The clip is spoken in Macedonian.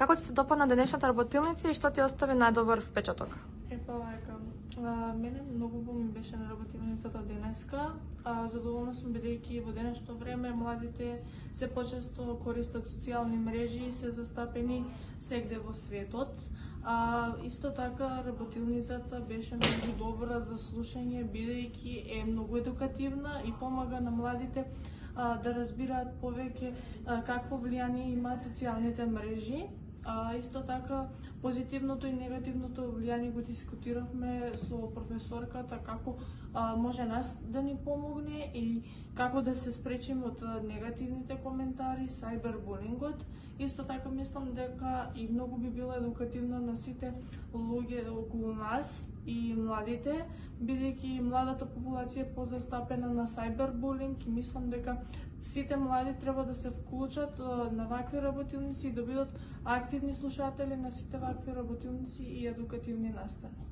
Како ти се допадна денешната работилница и што ти остави најдобар впечаток? Лека. Мене многу ми беше на работилницата денеска. Задоволна сум бидејќи во денешно време младите се почесто користат социјални мрежи и се застапени сегде во светот. Исто така работилницата беше многу добра за слушање бидејќи е многу едукативна и помага на младите да разбираат повеќе какво влијание имаат социјалните мрежи. Исто така, позитивното и негативното влијание го дискутиравме со професорката како може нас да ни помогне и како да се спречиме од негативните коментари, сайбербулингот. Исто така мислам дека и многу би било едукативно на сите луѓе околу нас и младите, бидејќи младата популација е позастапена на сайбербулинг и мислам дека сите млади треба да се вклучат на вакви работилници и да бидат активни слушатели на сите вакви работилници и едукативни настани.